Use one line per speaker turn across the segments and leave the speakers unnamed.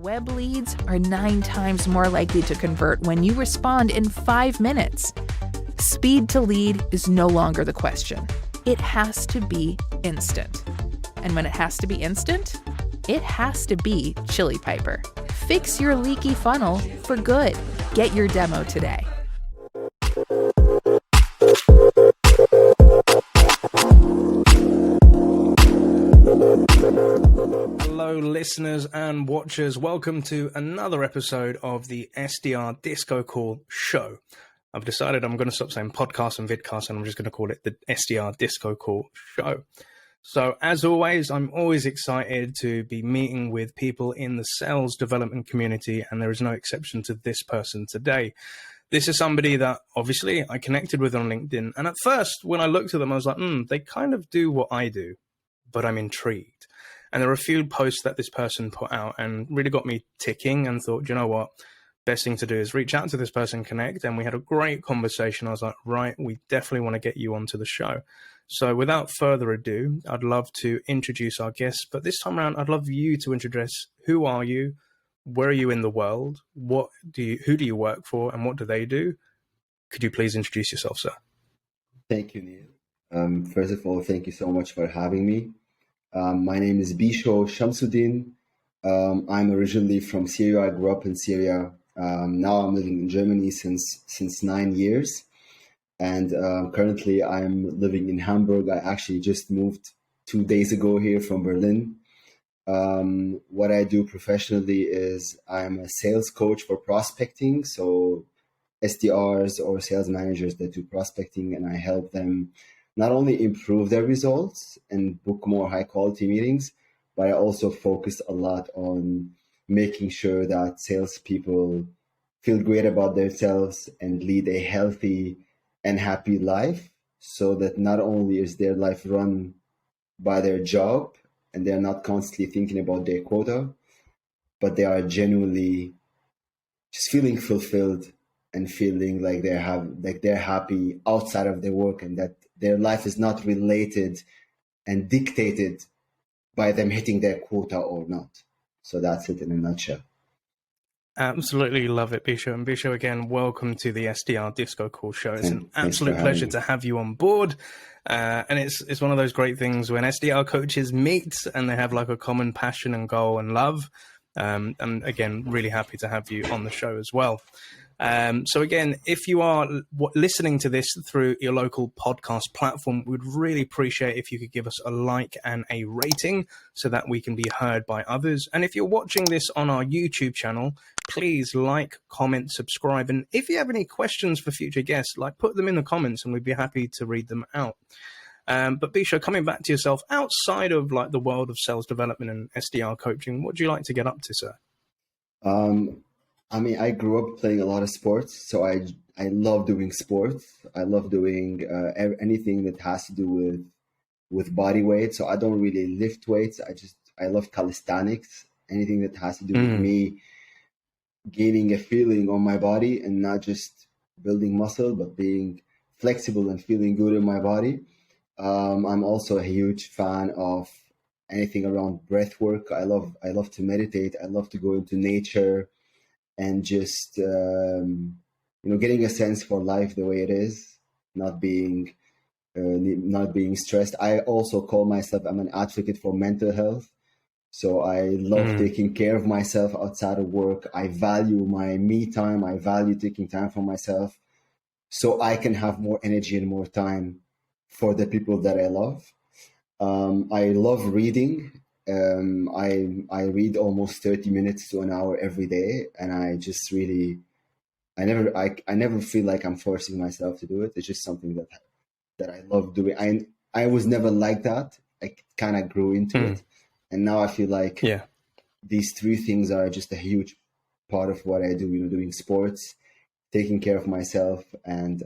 Web leads are 9 times more likely to convert when you respond in 5 minutes. Speed to lead is no longer the question. It has to be instant. And when it has to be instant, it has to be Chili Piper. Fix your leaky funnel for good. Get your demo today.
Hello, listeners and watchers. Welcome to another episode of the SDR DiscoCall show. I've decided I'm going to stop saying podcast and vidcast, and I'm just going to call it the SDR DiscoCall show. So as always, I'm always excited to be meeting with people in the sales development community, and there is no exception to this person today. This is somebody that obviously I connected with on LinkedIn. And at first, when I looked at them, I was like, they kind of do what I do, but I'm intrigued. And there are a few posts that this person put out and really got me ticking and thought, you know what? Best thing to do is reach out to this person, connect. And we had a great conversation. I was like, right, we definitely want to get you onto the show. So without further ado, I'd love to introduce our guest. But this time around, I'd love you to introduce who are you? Where are you in the world? Who do you work for? And what do they do? Could you please introduce yourself, sir?
Thank you, Neil. First of all, thank you so much for having me. My name is Bisho Chamssuddin. I'm originally from Syria. I grew up in Syria. Now I'm living in Germany since 9 years. And currently I'm living in Hamburg. I actually just moved 2 days ago here from Berlin. What I do professionally is I'm a sales coach for prospecting. So SDRs or sales managers that do prospecting, and I help them not only improve their results and book more high quality meetings, but I also focus a lot on making sure that salespeople feel great about themselves and lead a healthy and happy life, so that not only is their life run by their job and they're not constantly thinking about their quota, but they are genuinely just feeling fulfilled and feeling like they're happy outside of their work, and that their life is not related and dictated by them hitting their quota or not. So that's it in a nutshell.
Absolutely love it, Bisho. And Bisho, again, welcome to the SDR DiscoCall show. It's an absolute pleasure to have you on board. And it's one of those great things when SDR coaches meet and they have like a common passion and goal and love. And again, really happy to have you on the show as well. So again, if you are listening to this through your local podcast platform, we'd really appreciate if you could give us a like and a rating so that we can be heard by others. And if you're watching this on our YouTube channel, please like, comment, subscribe. And if you have any questions for future guests, put them in the comments and we'd be happy to read them out. But Bisho, coming back to yourself, outside of the world of sales development and SDR coaching, what do you like to get up to, sir?
I grew up playing a lot of sports, so I love doing sports. I love doing anything that has to do with body weight. So I don't really lift weights. I love calisthenics. Anything that has to do with me gaining a feeling on my body and not just building muscle, but being flexible and feeling good in my body. I'm also a huge fan of anything around breath work. I love to meditate. I love to go into nature and just getting a sense for life the way it is, not being stressed. I also call myself, I'm an advocate for mental health. So I love taking care of myself outside of work. I value my me time. I value taking time for myself so I can have more energy and more time for the people that I love. I love reading. I read almost 30 minutes to an hour every day, and I just really, I never feel like I'm forcing myself to do it. It's just something that I love doing. I was never like that. I kind of grew into it, and now I feel like these 3 things are just a huge part of what I do. Doing sports, taking care of myself, and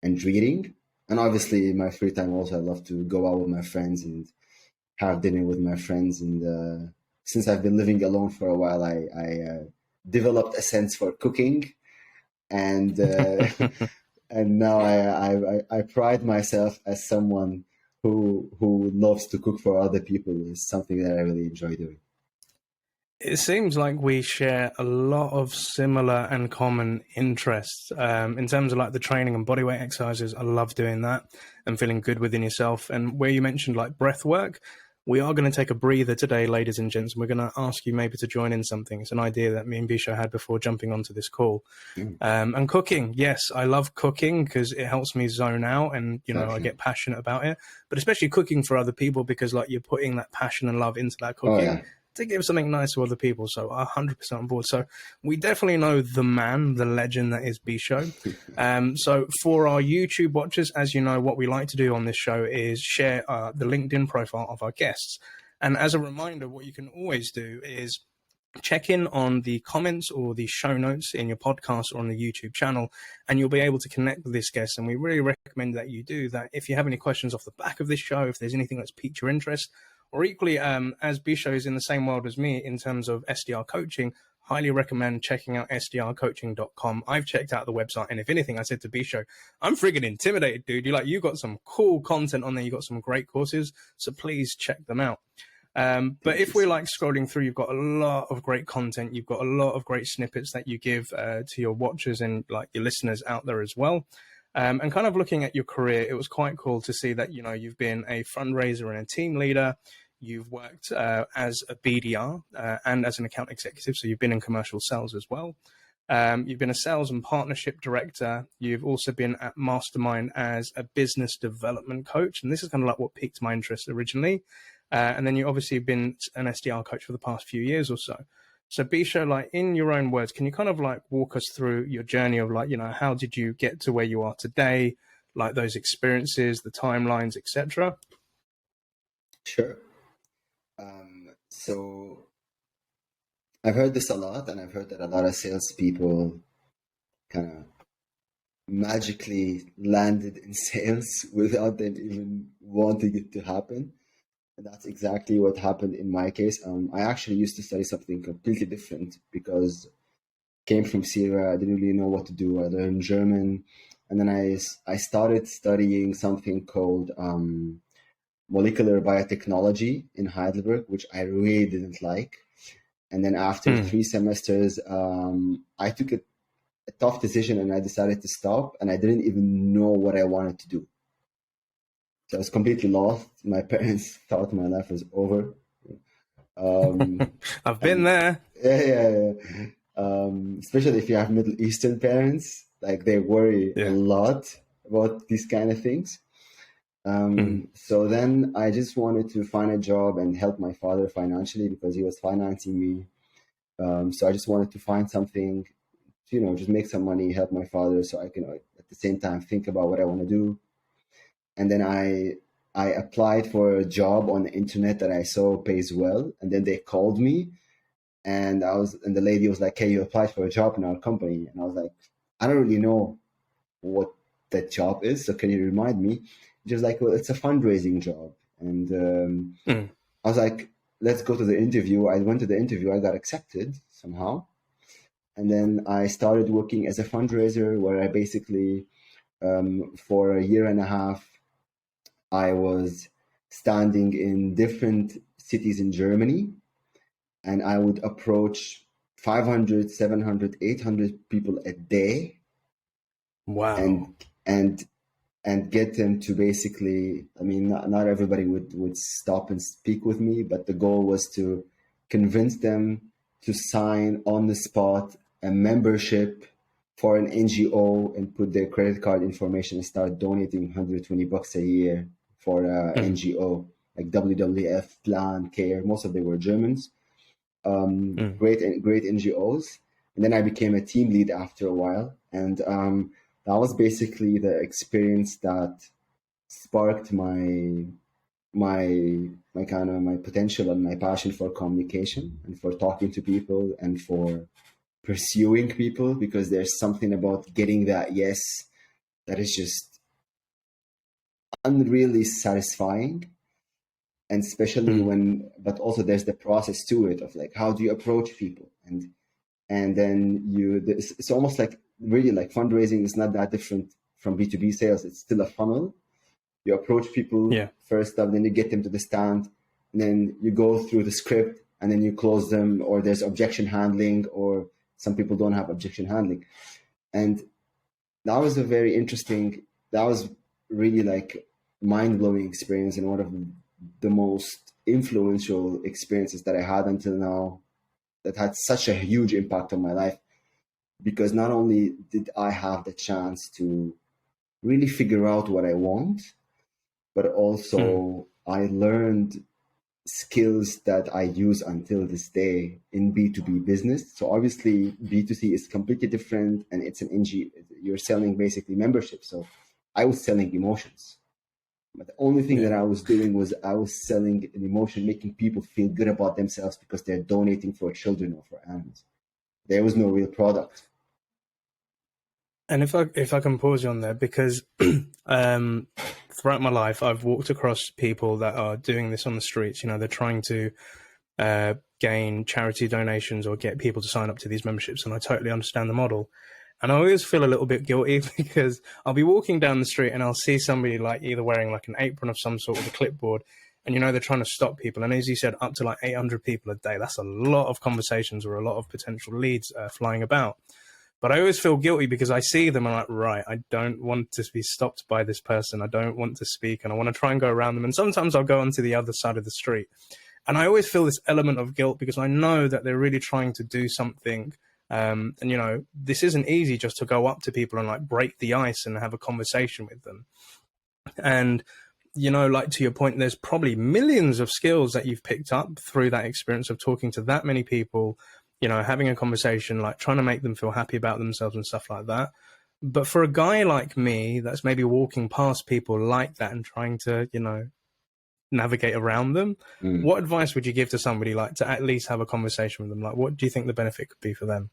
reading. And obviously, in my free time, also I love to go out with my friends and have dinner with my friends. And since I've been living alone for a while, I developed a sense for cooking, and and now I pride myself as someone who loves to cook for other people. Is something that I really enjoy doing.
It seems like we share a lot of similar and common interests in terms of like the training and bodyweight exercises. I love doing that and feeling good within yourself. And where you mentioned like breath work, we are going to take a breather today, ladies and gents. We're going to ask you maybe to join in something. It's an idea that me and Bisho had before jumping onto this call. And cooking. Yes, I love cooking because it helps me zone out and, you know, I get passionate about it. But especially cooking for other people because like you're putting that passion and love into that cooking. To give something nice to other people. So 100% on board. So we definitely know the man, the legend that is Bisho. So for our YouTube watchers, as you know, what we like to do on this show is share the LinkedIn profile of our guests. And as a reminder, what you can always do is check in on the comments or the show notes in your podcast or on the YouTube channel, and you'll be able to connect with this guest. And we really recommend that you do that. If you have any questions off the back of this show, if there's anything that's piqued your interest, or equally, as Bisho is in the same world as me in terms of SDR coaching, highly recommend checking out sdrcoaching.com. I've checked out the website, and if anything, I said to Bisho, I'm friggin' intimidated, dude. You got some cool content on there. You got some great courses, so please check them out. But if we're like scrolling through, you've got a lot of great content. You've got a lot of great snippets that you give to your watchers and like your listeners out there as well. And kind of looking at your career, it was quite cool to see that, you know, you've been a fundraiser and a team leader. You've worked as a BDR and as an account executive. So you've been in commercial sales as well. You've been a sales and partnership director. You've also been at Mastermind as a business development coach. And this is kind of like what piqued my interest originally. And then you obviously been an SDR coach for the past few years or so. So Bisho, like in your own words, can you kind of like walk us through your journey of like, you know, how did you get to where you are today? Like those experiences, the timelines, etc.
Sure. So I've heard this a lot, and I've heard that a lot of salespeople kind of magically landed in sales without them even wanting it to happen. And that's exactly what happened in my case. I actually used to study something completely different because I came from Syria. I didn't really know what to do. I learned German. And then I started studying something called molecular biotechnology in Heidelberg, which I really didn't like. And then after 3 semesters, I took a tough decision and I decided to stop, and I didn't even know what I wanted to do. So I was completely lost. My parents thought my life was over.
I've been there.
Yeah. Especially if you have Middle Eastern parents, like they worry a lot about these kind of things. So then I just wanted to find a job and help my father financially because he was financing me. So I just wanted to find something, you know, just make some money, help my father so I can at the same time think about what I want to do. And then I applied for a job on the internet that I saw pays well. And then they called me and the lady was like, hey, you applied for a job in our company. And I was like, I don't really know what that job is. So can you remind me? Just like, well, it's a fundraising job. And I was like, let's go to the interview. I went to the interview. I got accepted somehow. And then I started working as a fundraiser where I basically, for a year and a half, I was standing in different cities in Germany, and I would approach 500, 700, 800 people a day.
Wow.
And get them to basically, I mean, not everybody would stop and speak with me, but the goal was to convince them to sign on the spot a membership for an NGO and put their credit card information and start donating $120 a year for NGO, like WWF, Plan, Care. Most of them were Germans. Great NGOs. And then I became a team lead after a while. And that was basically the experience that sparked my potential and my passion for communication and for talking to people and for pursuing people, because there's something about getting that yes that is just unreally satisfying. And especially but also there's the process to it of like, how do you approach people? And then it's almost like, really, like fundraising is not that different from B2B sales. It's still a funnel. You approach people first up, then you get them to the stand, and then you go through the script and then you close them, or there's objection handling, or some people don't have objection handling. And that was that was really like mind-blowing experience, and one of the most influential experiences that I had until now, that had such a huge impact on my life, because not only did I have the chance to really figure out what I want, but also I learned skills that I use until this day in B2B business. So obviously B2C is completely different, and it's an NG, you're selling basically membership. So I was selling emotions. But the only thing that I was doing was I was selling an emotion, making people feel good about themselves because they're donating for children or for animals. There was no real product.
And if I can pause you on there, because throughout my life, I've walked across people that are doing this on the streets. You know, they're trying to gain charity donations or get people to sign up to these memberships. And I totally understand the model. And I always feel a little bit guilty because I'll be walking down the street and I'll see somebody like either wearing like an apron of some sort with a clipboard, and, you know, they're trying to stop people. And as you said, up to like 800 people a day. That's a lot of conversations or a lot of potential leads flying about. But I always feel guilty because I see them and I'm like, right, I don't want to be stopped by this person. I don't want to speak, and I want to try and go around them. And sometimes I'll go onto the other side of the street. And I always feel this element of guilt because I know that they're really trying to do something. And, you know, this isn't easy just to go up to people and like break the ice and have a conversation with them. And, you know, like to your point, there's probably millions of skills that you've picked up through that experience of talking to that many people, you know, having a conversation, like trying to make them feel happy about themselves and stuff like that. But for a guy like me that's maybe walking past people like that and trying to, you know, navigate around them, what advice would you give to somebody like to at least have a conversation with them? Like, what do you think the benefit could be for them?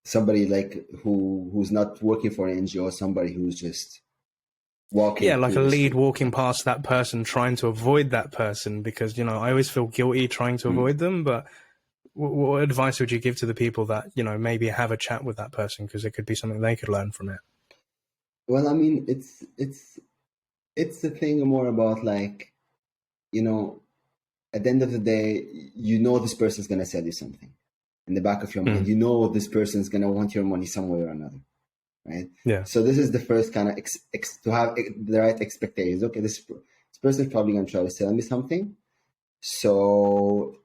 Somebody like who's not working for an NGO, somebody who's just walking.
Yeah, like a lead walking past that person, trying to avoid that person, because, you know, I always feel guilty trying to avoid them. But what advice would you give to the people that, you know, maybe have a chat with that person, because it could be something they could learn from it?
Well, I mean, it's the thing more about like, you know, at the end of the day, you know, this person's going to sell you something in the back of your mind. You know, this person's going to want your money some way or another, right?
Yeah.
So this is the first kind of to have the right expectations. Okay, this person's probably going to try to sell me something. So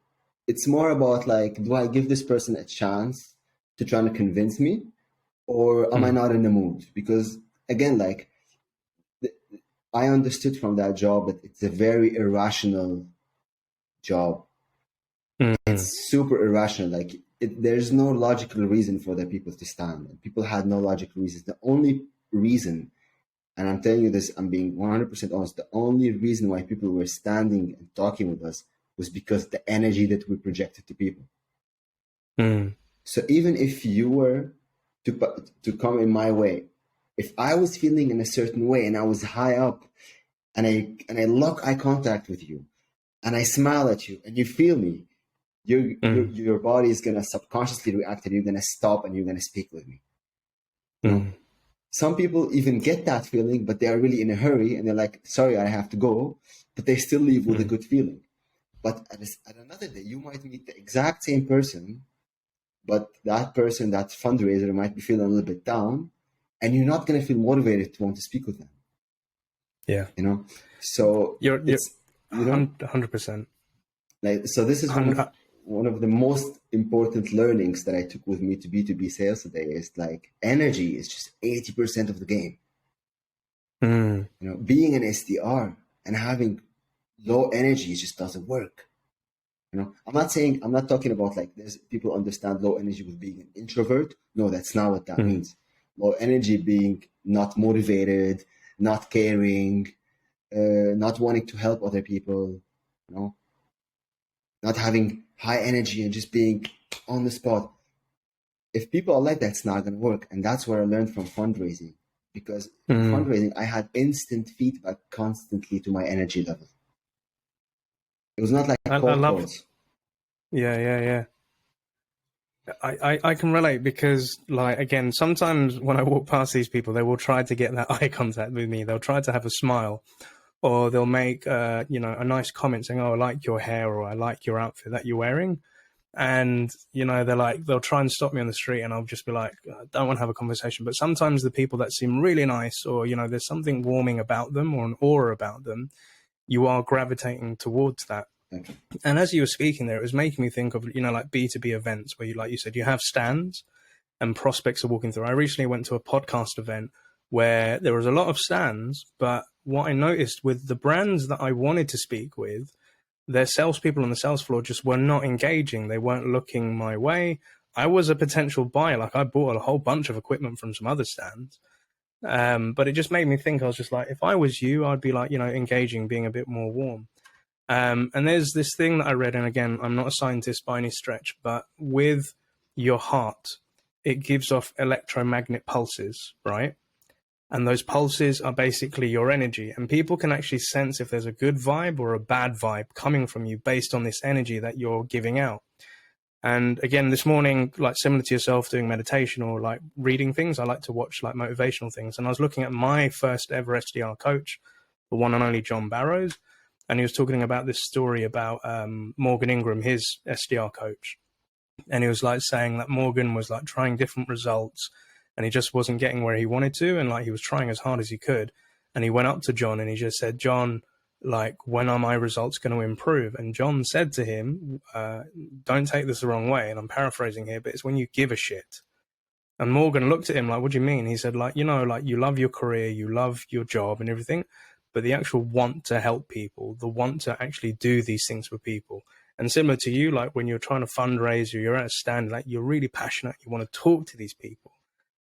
it's more about like, do I give this person a chance to try to convince me, or am I not in the mood? Because again, like I understood from that job that it's a very irrational job. It's super irrational. Like there's no logical reason for the people to stand. People had no logical reasons. The only reason, and I'm telling you this, I'm being 100% honest, the only reason why people were standing and talking with us was because the energy that we projected to people. So even if you were to come in my way, if I was feeling in a certain way and I was high up and I lock eye contact with you and I smile at you and you feel me, your body is going to subconsciously react and you're going to stop and you're going to speak with me. You know? Some people even get that feeling, but they are really in a hurry and they're like, sorry, I have to go, but they still leave with a good feeling. But at another day, you might meet the exact same person, but that person, that fundraiser, might be feeling a little bit down, and you're not going to feel motivated to want to speak with them.
Yeah.
You know, so
you're 100%.
Like, so this is one of the most important learnings that I took with me to B2B sales today is like energy is just 80% of the game. You know, being an SDR and having low energy just doesn't work. You know, I'm not talking about like there's people understand low energy with being an introvert. No, that's not what that means. Low energy being not motivated, not caring, not wanting to help other people, you know, not having high energy and just being on the spot. If people are like that, it's not going to work. And that's what I learned from fundraising, because in fundraising, I had instant feedback constantly to my energy level. It was not like cold calls.
Yeah. I can relate because, like, again, sometimes when I walk past these people, they will try to get that eye contact with me. They'll try to have a smile, or they'll make a nice comment saying, "Oh, I like your hair," or "I like your outfit that you're wearing." And they'll try and stop me on the street, and I'll just be like, I don't want to have a conversation. But sometimes the people that seem really nice, or there's something warming about them, or an aura about them, you are gravitating towards that.
Okay.
And as you were speaking there, it was making me think of like B2B events where like you said, you have stands and prospects are walking through. I recently went to a podcast event where there was a lot of stands, but what I noticed with the brands that I wanted to speak with, their salespeople on the sales floor just were not engaging. They weren't looking my way. I was a potential buyer. Like, I bought a whole bunch of equipment from some other stands. But it just made me think, I was just like, if I was you, I'd be like, engaging, being a bit more warm. And there's this thing that I read, and again, I'm not a scientist by any stretch, but with your heart, it gives off electromagnet pulses, right? And those pulses are basically your energy. And people can actually sense if there's a good vibe or a bad vibe coming from you based on this energy that you're giving out. And again, this morning, like similar to yourself, doing meditation or like reading things, I like to watch like motivational things. And I was looking at my first ever SDR coach, the one and only John Barrows. And he was talking about this story about Morgan Ingram, his SDR coach. And he was like saying that Morgan was like trying different results, and he just wasn't getting where he wanted to. And like, he was trying as hard as he could. And he went up to John and he just said, "John, like, when are my results going to improve?" And John said to him, "Don't take this the wrong way," and I'm paraphrasing here, but it's when you give a shit. And Morgan looked at him like, "What do you mean?" He said, like, like, you love your career, you love your job and everything, but the actual want to help people, the want to actually do these things for people. And similar to you, like when you're trying to fundraise or you're at a stand, like you're really passionate, you want to talk to these people.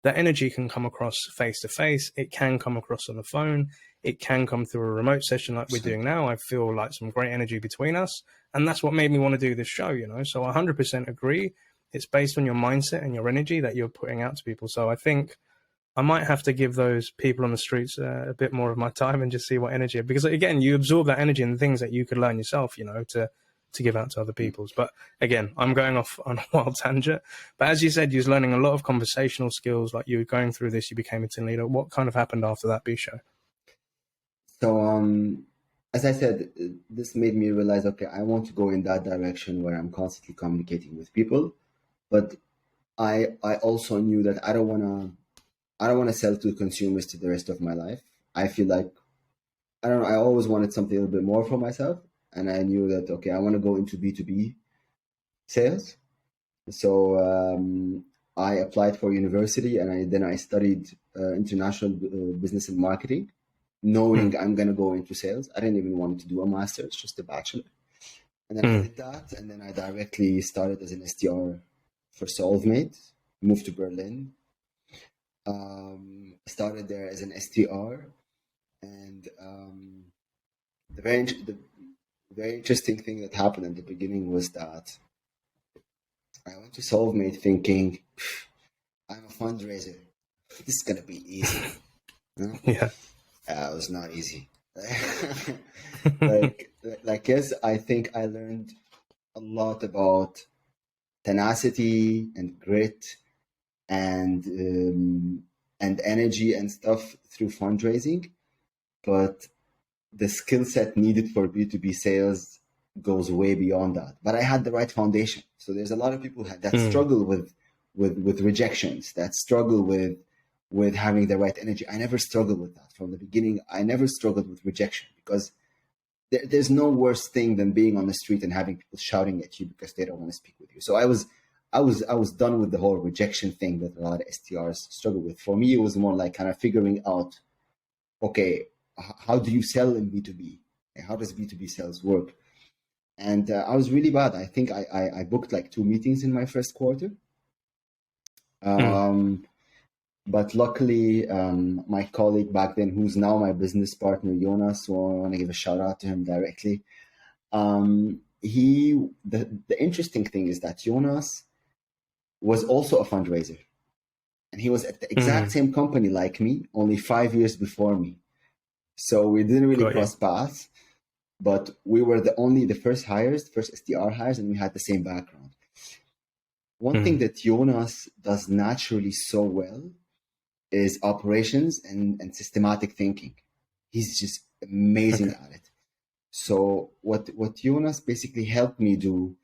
That energy can come across face to face. It can come across on the phone. It can come through a remote session like we're doing now. I feel like some great energy between us. And that's what made me want to do this show, So I 100% agree. It's based on your mindset and your energy that you're putting out to people. So I think I might have to give those people on the streets a bit more of my time and just see what energy, because again, you absorb that energy and things that you could learn yourself, to give out to other people's. But again, I'm going off on a wild tangent. But as you said, you was learning a lot of conversational skills. Like, you were going through this, you became a team leader. What kind of happened after that, Bisho?
So, as I said, this made me realize, okay, I want to go in that direction where I'm constantly communicating with people. But I also knew that I don't want to sell to consumers to the rest of my life. I feel like, I don't know, I always wanted something a little bit more for myself. And I knew that, okay, I want to go into B2B sales. So I applied for university, and then I studied international business and marketing, knowing I'm going to go into sales. I didn't even want to do a master's, just a bachelor. And then I did that. And then I directly started as an SDR for Solvemate, moved to Berlin, started there as an SDR. And the very interesting thing that happened in the beginning was that I went to Solvemate thinking, I'm a fundraiser. This is going to be easy.
Yeah.
It was not easy. Yes, I think I learned a lot about tenacity and grit and energy and stuff through fundraising. But the skill set needed for B2B sales goes way beyond that. But I had the right foundation. So there's a lot of people that struggle with rejections, that struggle with having the right energy. I never struggled with that from the beginning. I never struggled with rejection, because there's no worse thing than being on the street and having people shouting at you because they don't want to speak with you. So I was done with the whole rejection thing that a lot of SDRs struggle with. For me, it was more like kind of figuring out, okay, how do you sell in B2B? How does B2B sales work? And I was really bad. I think I booked like 2 meetings in my first quarter. But luckily, my colleague back then, who's now my business partner, Jonas, so I want to give a shout out to him directly. The interesting thing is that Jonas was also a fundraiser. And he was at the exact same company like me, only 5 years before me. So we didn't really cross paths, but we were the first SDR hires, and we had the same background. One thing that Jonas does naturally so well is operations and systematic thinking. He's just amazing
Okay.
at it. So what Jonas basically helped me do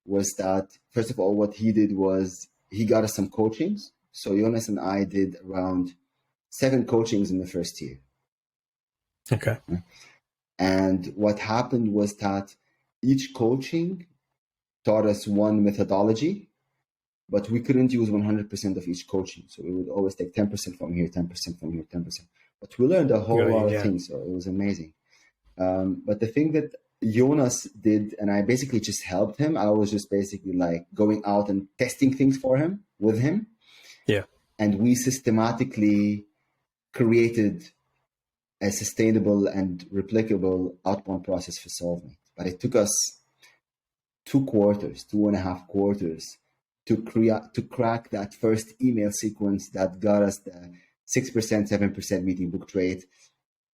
was that, first of all, what he did was he got us some coachings. So Jonas and I did around 7 coachings in the first year.
Okay.
And what happened was that each coaching taught us one methodology, but we couldn't use 100% of each coaching. So we would always take 10% from here, 10% from here, 10%. But we learned a whole lot of things. So it was amazing. But the thing that Jonas did, and I basically just helped him, I was just basically like going out and testing things for him, with him.
Yeah.
And we systematically created a sustainable and replicable outbound process for SolveMate. But it took us 2.5 quarters to crack that first email sequence that got us the 6%, 7% meeting booked rate,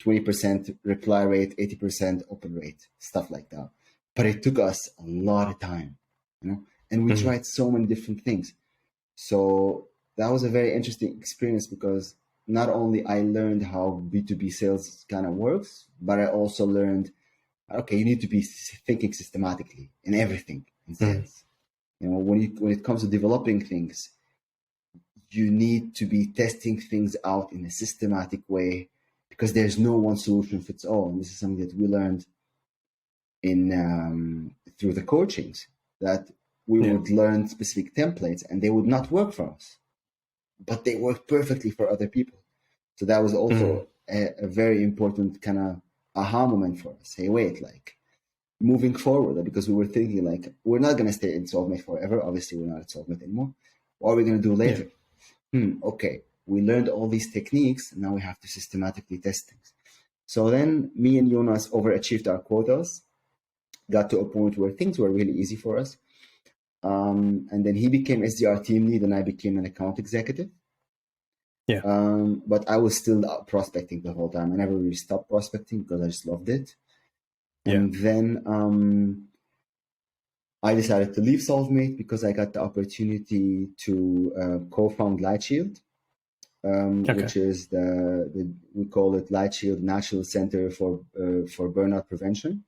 20% reply rate, 80% open rate, stuff like that. But it took us a lot of time, and we tried so many different things. So that was a very interesting experience, because not only I learned how B2B sales kind of works, but I also learned, okay, you need to be thinking systematically in everything in sales. When it comes to developing things, you need to be testing things out in a systematic way, because there's no one solution fits all. And this is something that we learned in through the coachings, that we would learn specific templates and they would not work for us, but they work perfectly for other people. So that was also a very important kind of aha moment for us. Hey, wait, like moving forward, because we were thinking like, we're not going to stay in SolveMate forever. Obviously, we're not at SolveMate anymore. What are we going to do later? Okay, we learned all these techniques, and now we have to systematically test things. So then me and Jonas overachieved our quotas, got to a point where things were really easy for us. And then he became SDR team lead and I became an account executive.
Yeah.
But I was still prospecting the whole time. I never really stopped prospecting because I just loved it. And then I decided to leave SolveMate because I got the opportunity to co-found Light-Sheild, which is we call it Light-Sheild National Center for Burnout Prevention,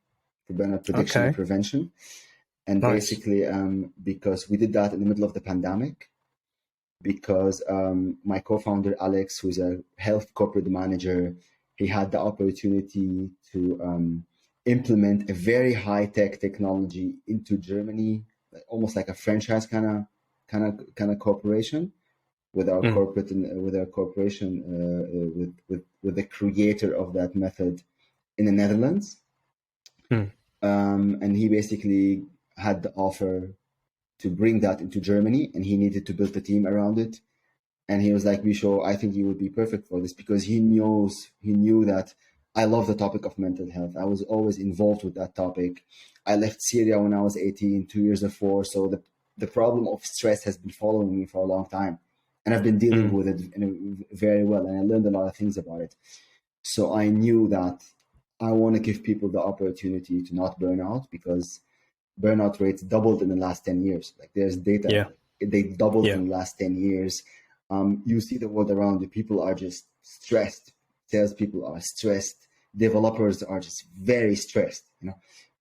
for burnout prediction and prevention. And basically, because we did that in the middle of the pandemic, because my co-founder, Alex, who's a health corporate manager, he had the opportunity to implement a very high-tech technology into Germany, almost like a franchise kind of corporation, with our corporate and with our corporation with the creator of that method in the Netherlands. And he basically had the offer to bring that into Germany, and he needed to build a team around it. And he was like, Bisho, I think you would be perfect for this, because he knew that I love the topic of mental health. I was always involved with that topic. I left Syria when I was 18, 2 years before. So the problem of stress has been following me for a long time, and I've been dealing with it very well. And I learned a lot of things about it. So I knew that I want to give people the opportunity to not burn out, because burnout rates doubled in the last 10 years. Like there's data, they doubled in the last 10 years. You see the world around you. People are just stressed. Salespeople are stressed. Developers are just very stressed.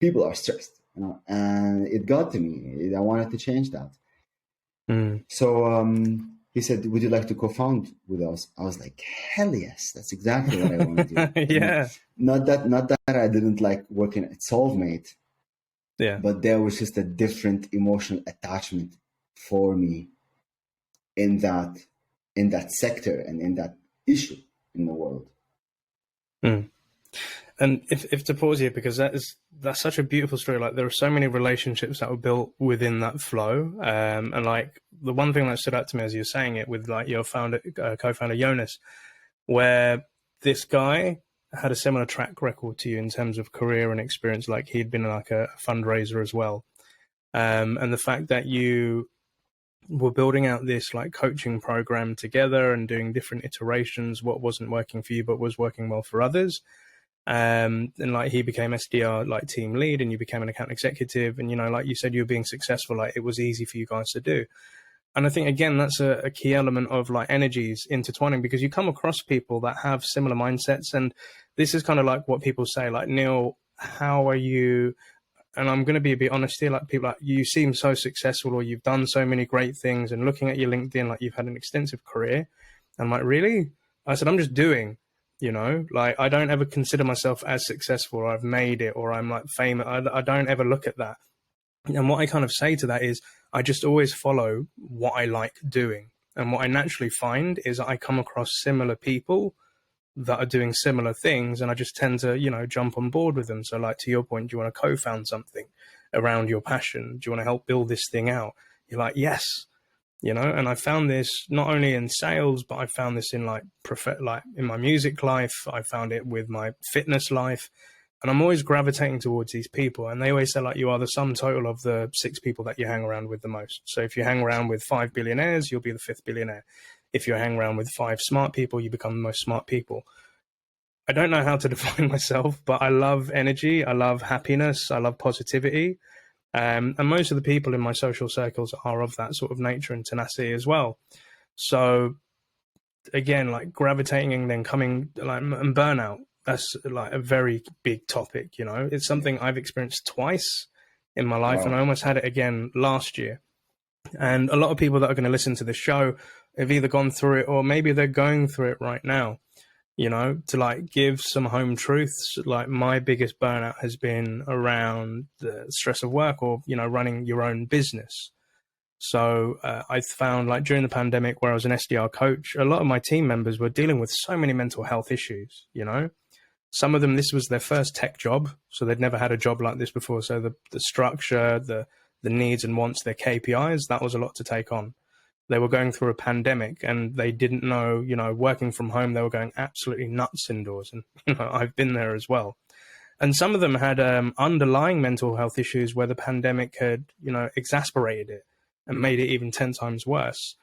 People are stressed. And it got to me. I wanted to change that. So he said, "Would you like to co-found with us?" I was like, "Hell yes, that's exactly what I want to do." Not that I didn't like working at SolveMate. But there was just a different emotional attachment for me in that sector and in that issue in the world.
And if to pause here, because that's such a beautiful story. Like there are so many relationships that were built within that flow. And like the one thing that stood out to me as you were saying it with like your co-founder Jonas, where this guy had a similar track record to you in terms of career and experience. Like he'd been like a fundraiser as well. And the fact that you were building out this like coaching program together and doing different iterations, what wasn't working for you, but was working well for others. And like he became SDR like team lead and you became an account executive. And, like you said, you were being successful. Like it was easy for you guys to do. And I think, again, that's a key element of like energies intertwining, because you come across people that have similar mindsets. And this is kind of like what people say, like, Neil, how are you? And I'm going to be a bit honest here, like, people like, you seem so successful, or you've done so many great things, and looking at your LinkedIn, like, you've had an extensive career. And I'm like, really? I said, I'm just doing, like, I don't ever consider myself as successful, or I've made it, or I'm like famous. I don't ever look at that. And what I kind of say to that is, I just always follow what I like doing. And what I naturally find is I come across similar people that are doing similar things, and I just tend to, jump on board with them. So, like, to your point, do you want to co-found something around your passion? Do you want to help build this thing out? You're like, yes, and I found this not only in sales, but I found this in like in my music life. I found it with my fitness life. And I'm always gravitating towards these people. And they always say, like, you are the sum total of the 6 people that you hang around with the most. So if you hang around with 5 billionaires, you'll be the 5th billionaire. If you hang around with 5 smart people, you become the most smart people. I don't know how to define myself, but I love energy. I love happiness. I love positivity. And most of the people in my social circles are of that sort of nature and tenacity as well. So again, like, gravitating and then coming, like, and burnout. That's like a very big topic, It's something I've experienced twice in my life, and I almost had it again last year. And a lot of people that are going to listen to the show have either gone through it, or maybe they're going through it right now, to like give some home truths. Like, my biggest burnout has been around the stress of work, or, running your own business. So I found, like, during the pandemic, where I was an SDR coach, a lot of my team members were dealing with so many mental health issues, Some of them, this was their first tech job, so they'd never had a job like this before. So the structure, the needs and wants, their KPIs, that was a lot to take on. They were going through a pandemic, and they didn't know, working from home, they were going absolutely nuts indoors. And, I've been there as well. And some of them had underlying mental health issues where the pandemic had, exasperated it and made it even 10 times worse.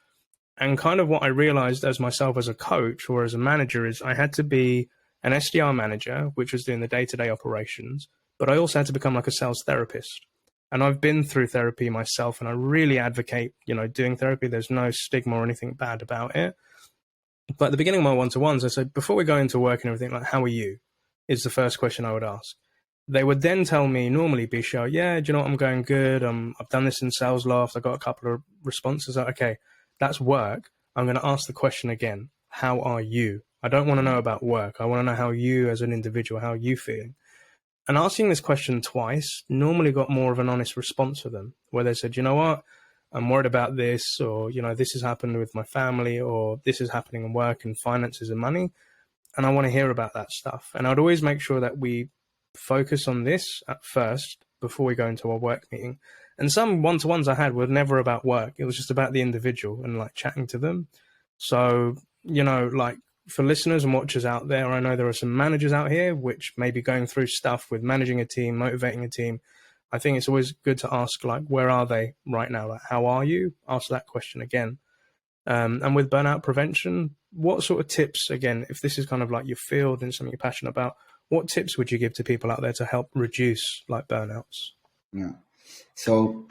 And kind of what I realized as myself as a coach or as a manager is I had to be an SDR manager, which was doing the day-to-day operations, but I also had to become like a sales therapist. And I've been through therapy myself, and I really advocate, doing therapy. There's no stigma or anything bad about it. But at the beginning of my one-to-ones, I said, before we go into work and everything, like, how are you? Is the first question I would ask. They would then tell me, normally, Bisho, yeah, do you know what, I'm going good. I've done this in Sales Loft. I got a couple of responses. Okay, that's work. I'm going to ask the question again. How are you? I don't want to know about work. I want to know how you as an individual, how you feeling. And asking this question twice normally got more of an honest response for them, where they said, you know what, I'm worried about this, or, this has happened with my family, or this is happening in work and finances and money. And I want to hear about that stuff. And I'd always make sure that we focus on this at first before we go into our work meeting. And some one-to-ones I had were never about work. It was just about the individual and like chatting to them. So, like, for listeners and watchers out there, I know there are some managers out here which may be going through stuff with managing a team, motivating a team. I think it's always good to ask, like, where are they right now? Like, how are you? Ask that question again. And with burnout prevention, what sort of tips, again, if this is kind of like your field and something you're passionate about, what tips would you give to people out there to help reduce like burnouts?
Yeah. So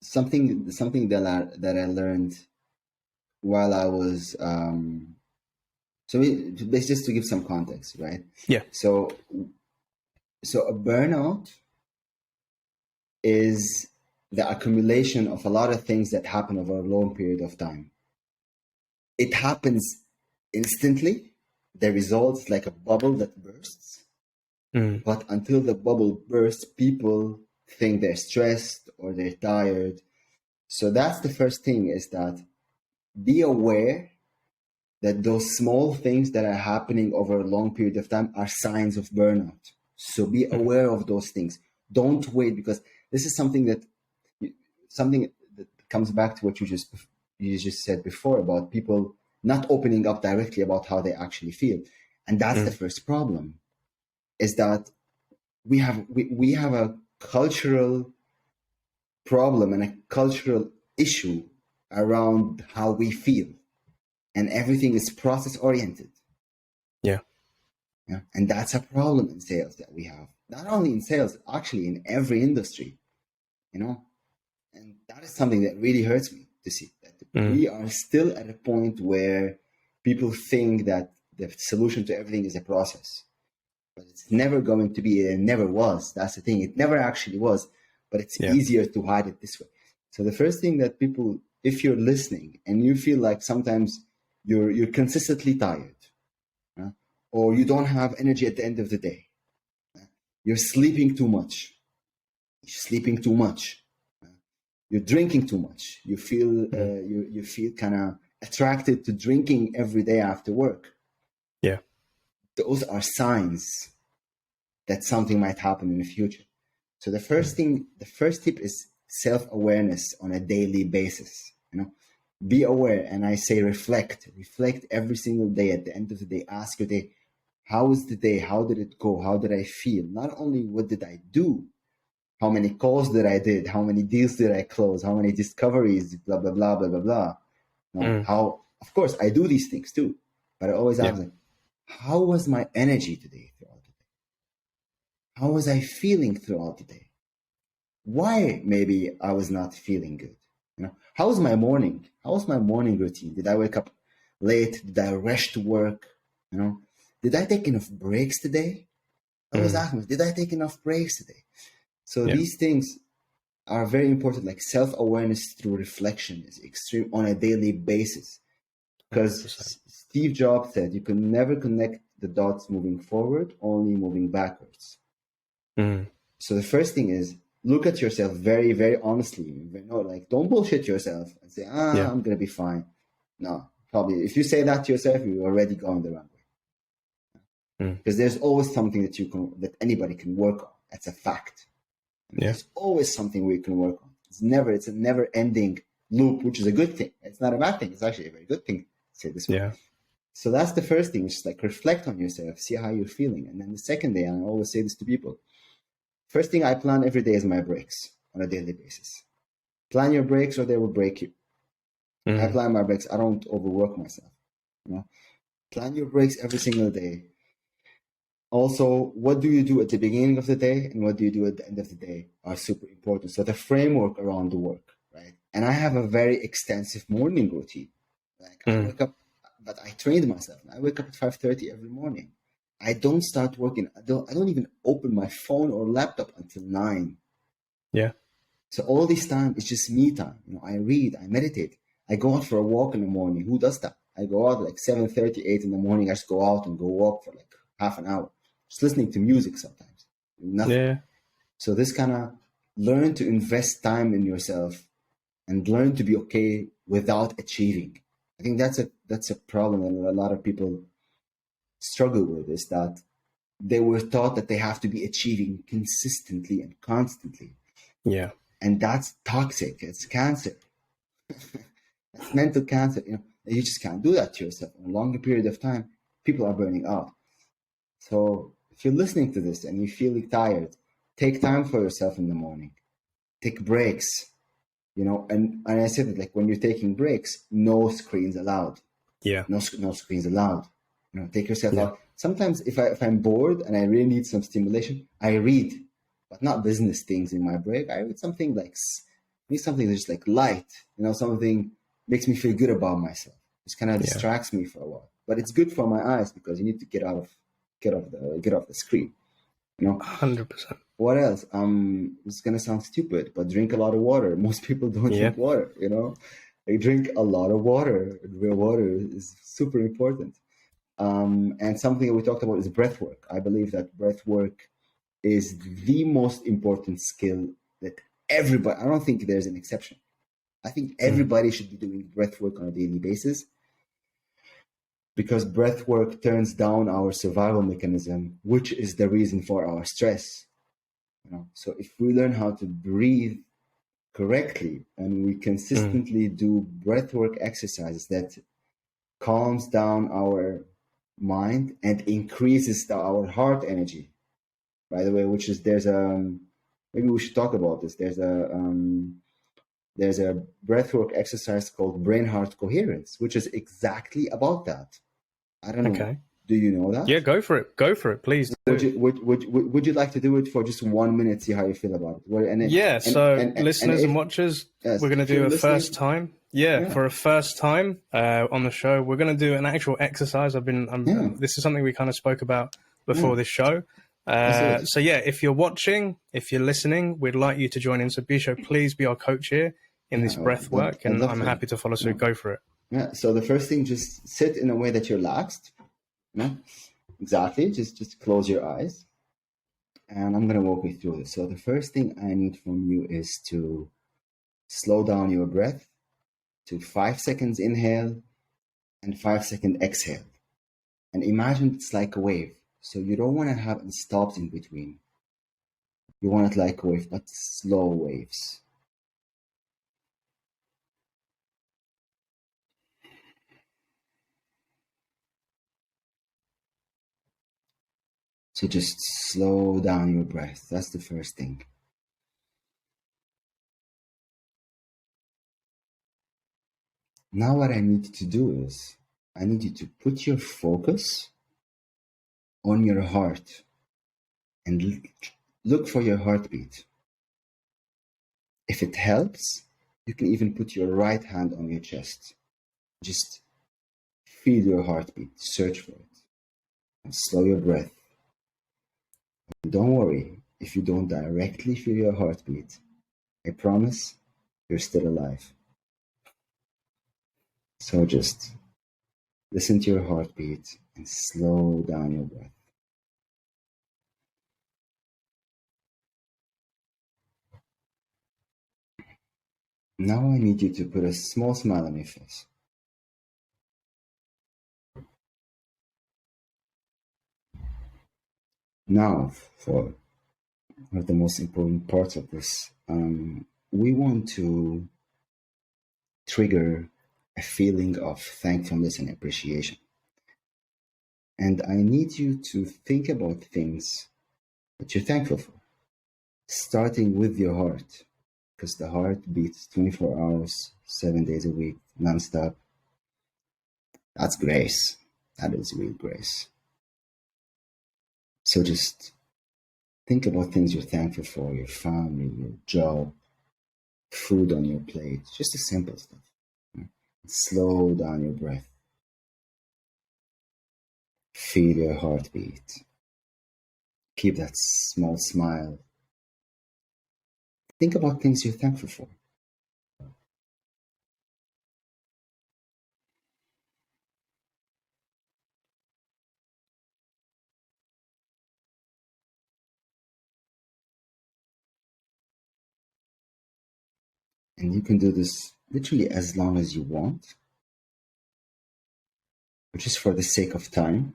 something that I learned while I was, just to give some context, right?
Yeah.
So a burnout is the accumulation of a lot of things that happen over a long period of time. It happens instantly. The result is like a bubble that bursts. But until the bubble bursts, people think they're stressed or they're tired. So that's the first thing, is that be aware that those small things that are happening over a long period of time are signs of burnout. So be aware of those things. Don't wait, because this is something that comes back to what you just said before about people not opening up directly about how they actually feel. And that's the first problem, is that we have a cultural problem and a cultural issue around how we feel, and everything is process oriented. Yeah. And that's a problem in sales that we have. Not only in sales, actually in every industry, and that is something that really hurts me. to see. That we are still at a point where people think that the solution to everything is a process. But it's never going to be, it never was. That's the thing. It never actually was, but it's easier to hide it this way. So the first thing that people, if you're listening and you feel like sometimes you're consistently tired, or you don't have energy at the end of the day, you're sleeping too much, you're drinking too much, you feel you feel kind of attracted to drinking every day after work.
Yeah.
Those are signs that something might happen in the future. So the first tip is self-awareness on a daily basis. Be aware, and I say reflect every single day. At the end of the day, ask your day, how was the day? How did it go? How did I feel? Not only what did I do, how many calls did I did? How many deals did I close? How many discoveries? Blah, blah, blah, blah, blah, blah. How, of course, I do these things too, but I always ask, how was my energy today throughout the day? How was I feeling throughout the day? Why maybe I was not feeling good? How was my morning? How was my morning routine? Did I wake up late? Did I rush to work? Did I take enough breaks today? I was asking, did I take enough breaks today? So these things are very important. Like self-awareness through reflection is extreme on a daily basis. Because Steve Jobs said you can never connect the dots moving forward, only moving backwards. So the first thing is look at yourself very, very honestly. Don't bullshit yourself and say, I'm going to be fine. No, probably if you say that to yourself, you're already going the wrong way. Because there's always something that anybody can work on. That's a fact. There's always something we can work on. It's a never ending loop, which is a good thing. It's not a bad thing. It's actually a very good thing to say this way. So that's the first thing. It's just reflect on yourself, see how you're feeling. And then the second day, and I always say this to people, first thing I plan every day is my breaks on a daily basis. Plan your breaks or they will break you. I plan my breaks. I don't overwork myself. Plan your breaks every single day. Also, what do you do at the beginning of the day and what do you do at the end of the day are super important. So the framework around the work, right? And I have a very extensive morning routine. I wake up, but I trained myself. I wake up at 5:30 every morning. I don't start working. I don't even open my phone or laptop until 9.
Yeah.
So all this time is just me time. I read, I meditate. I go out for a walk in the morning. Who does that? I go out 7:30, 8 in the morning. I just go out and go walk for half an hour. Just listening to music sometimes. Nothing. Yeah. So this kind of learn to invest time in yourself and learn to be okay without achieving. I think that's a problem that a lot of people struggle with, is that they were taught that they have to be achieving consistently and constantly.
Yeah.
And that's toxic. It's cancer. That's mental cancer. You just can't do that to yourself. In a longer period of time, people are burning out. So if you're listening to this and you feel tired, take time for yourself in the morning. Take breaks. And I said that when you're taking breaks, no screens allowed.
Yeah.
No screens allowed. Take yourself out. Sometimes if I'm bored and I really need some stimulation, I read, but not business things in my break. I read something something that's just light, something makes me feel good about myself. Just kind of distracts me for a while, but it's good for my eyes because you need to get off the screen.
100%.
What else? It's gonna sound stupid, but drink a lot of water. Most people don't drink water. They drink a lot of water. Real water is super important. And something that we talked about is breath work. I believe that breath work is the most important skill that everybody, I don't think there's an exception. I think everybody should be doing breath work on a daily basis, because breath work turns down our survival mechanism, which is the reason for our stress. So if we learn how to breathe correctly and we consistently do breath work exercises that calms down our mind and increases our heart energy, by the way, which is maybe we should talk about this. There's a breathwork exercise called Brain Heart Coherence, which is exactly about that. I don't know. Okay. Do you know that?
Yeah, go for it, please.
Would you like to do it for just 1 minute, see how you feel about it?
Listeners and watchers, we're going to do a first time. Yeah, for a first time on the show, we're going to do an actual exercise. This is something we kind of spoke about before this show. So yeah, if you're watching, if you're listening, we'd like you to join in. So Bisho, please be our coach here in this breath work, and I'm happy to follow suit. Go for it.
Yeah. So the first thing, just sit in a way that you're relaxed. Yeah. Exactly. Just close your eyes, and I'm going to walk you through this. So the first thing I need from you is to slow down your breath to 5 seconds inhale and 5 second exhale. And imagine it's like a wave. So you don't want to have it stops in between. You want it like a wave, but slow waves. So just slow down your breath. That's the first thing. Now what I need you to do is, I need you to put your focus on your heart and look for your heartbeat. If it helps, you can even put your right hand on your chest. Just feel your heartbeat, search for it, and slow your breath. And don't worry if you don't directly feel your heartbeat. I promise you're still alive. So just listen to your heartbeat and slow down your breath. Now I need you to put a small smile on your face. Now, for one of the most important parts of this, we want to trigger a feeling of thankfulness and appreciation. And I need you to think about things that you're thankful for, starting with your heart, because the heart beats 24 hours, 7 days a week, nonstop. That's grace. That is real grace. So just think about things you're thankful for, your family, your job, food on your plate, just the simple stuff. Slow down your breath. Feel your heartbeat. Keep that small smile. Think about things you're thankful for. And you can do this literally as long as you want, but just for the sake of time.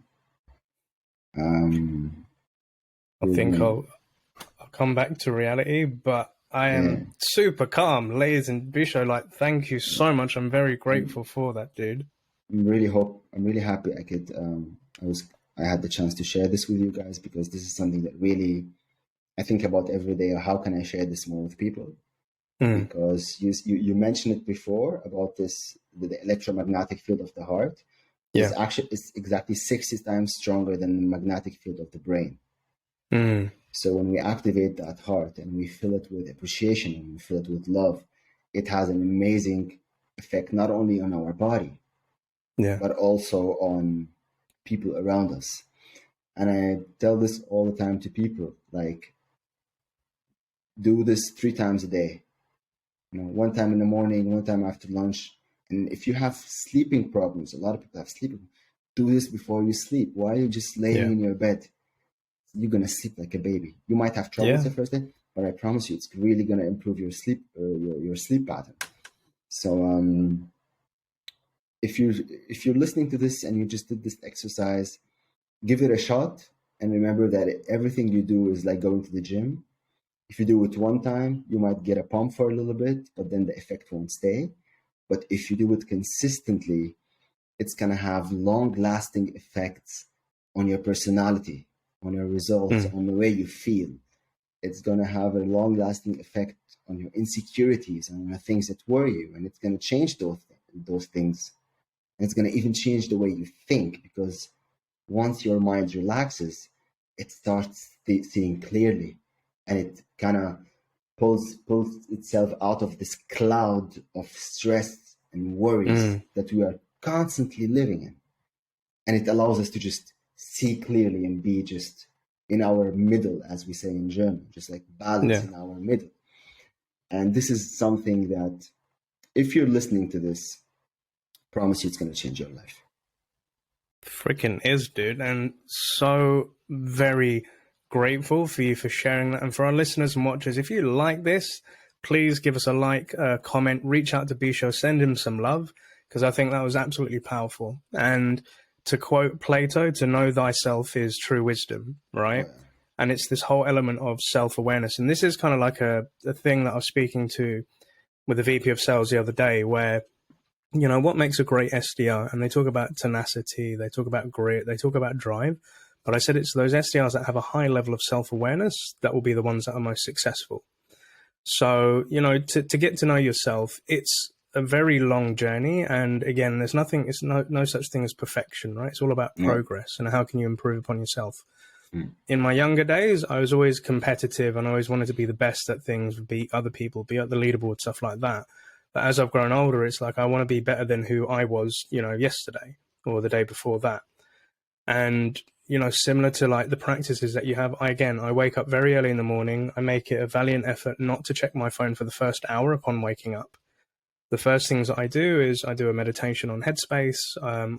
I think I'll come back to reality, but I am super calm, ladies and Bisho. Like, thank you so much. I'm very grateful for that, dude.
I'm really happy I could. I had the chance to share this with you guys, because this is something that really I think about every day. How can I share this more with people? Because you mentioned it before about this, the electromagnetic field of the heart. Yeah, it's exactly 60 times stronger than the magnetic field of the brain. So when we activate that heart and we fill it with appreciation and we fill it with love, it has an amazing effect not only on our body, but also on people around us. And I tell this all the time to people, like, do this 3 times a day. One time in the morning, one time after lunch. And if you have sleeping problems, a lot of people have sleeping, do this before you sleep. While you're just laying in your bed, you're going to sleep like a baby. You might have troubles the first day, but I promise you, it's really going to improve your sleep, your sleep pattern. So if you're listening to this and you just did this exercise, give it a shot, and remember that everything you do is like going to the gym. If you do it one time, you might get a pump for a little bit, but then the effect won't stay. But if you do it consistently, it's going to have long-lasting effects on your personality, on your results, on the way you feel. It's going to have a long-lasting effect on your insecurities and on the things that worry you, and it's going to change those things. And it's going to even change the way you think, because once your mind relaxes, it starts seeing clearly, and it kind of pulls itself out of this cloud of stress and worries that we are constantly living in. And it allows us to just see clearly and be just in our middle, as we say in German, just like balance in our middle. And this is something that, if you're listening to this, promise you it's going to change your life.
Freaking is, dude. And so very grateful for you for sharing that. And for our listeners and watchers, if you like this, please give us a like, comment, reach out to Bisho, send him some love, because I think that was absolutely powerful. And to quote Plato, to know thyself is true wisdom, right?
Oh, yeah.
And it's this whole element of self-awareness. And this is kind of like a thing that I was speaking to with the VP of sales the other day, where, you know, what makes a great SDR? And they talk about tenacity, they talk about grit, they talk about drive. But I said it's those SDRs that have a high level of self-awareness that will be the ones that are most successful. So, you know, to get to know yourself, it's a very long journey. And again, there's nothing, it's no such thing as perfection, right? It's all about progress and how can you improve upon yourself. In my younger days, I was always competitive and I always wanted to be the best at things, beat other people, be at the leaderboard, stuff like that. But as I've grown older, it's like I want to be better than who I was, you know, yesterday or the day before that. And, you know, similar to like the practices that you have, I wake up very early in the morning. I make it a valiant effort not to check my phone for the first hour upon waking up. The first things that I do is I do a meditation on Headspace.